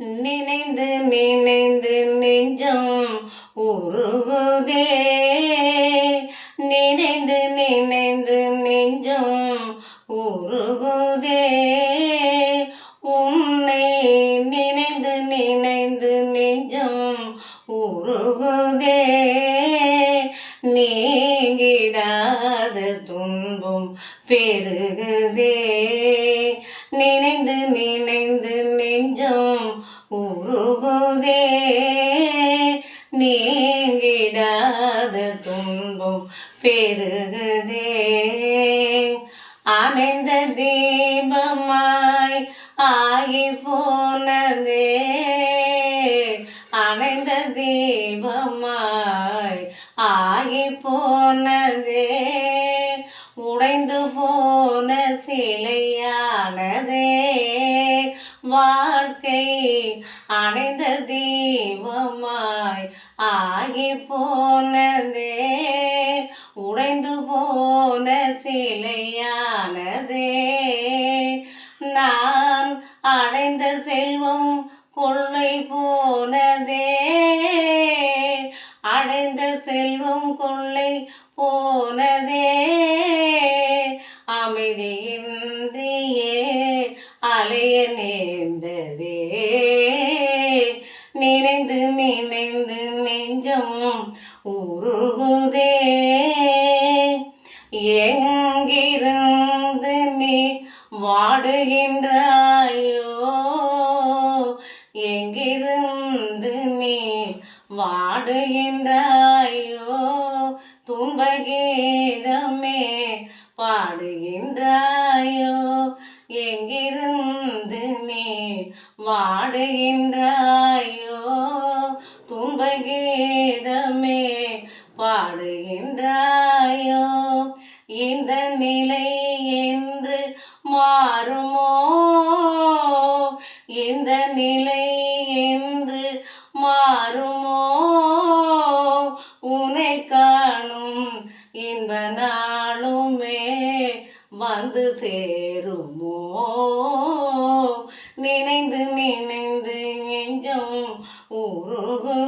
நினைந்து நினைந்து நெஞ்சம் உருகுதே, நினைந்து நினைந்து நெஞ்சம் உருகுதே, உன்னை நினைந்து நினைந்து நெஞ்சம் உருகுதே, நீங்கிடாத துன்பம் பெருகுதே, நினைந்து நினைந்து நெஞ்சம் உருகுதே, நீங்கிடாத துன்பம் பெருகுதே, அணைந்த தீபமாய் ஆகி போனதே, அணைந்த தீபமாய் ஆகி போனதே, உடைந்து போன சிலையானதே, வாழ்க்கை அணைந்த தீபமாய் ஆகி போனதே, உடைந்து போன சிலையானதே, நான் அடைந்த செல்வம் கொள்ளை போனதே, அடைந்த செல்வம் கொள்ளை போனதே, அமைதியின்றியே அலைய நேர்ந்ததே, நினைந்து நினைந்து நெஞ்சம் உருகுதே, எங்கிருந்து நீ வாடுகின்றாயோ, எங்கிருந்து நீ வாடுகின்றாயோ, துன்பகீதமே பாடுகின்றாயோ, எங்கிருந்து நீ வாடுகின்றாயோ, துன்பகீதமே பாடுகின்றாயோ, இந்த நிலை என்று மாறுமோ, இந்த நிலை என்று மாறுமோ, உன்னை காணும் இன்ப நாளுமே வந்து சேருமோ, நினைந்து நினைந்து நெஞ்சம் உருகுதே.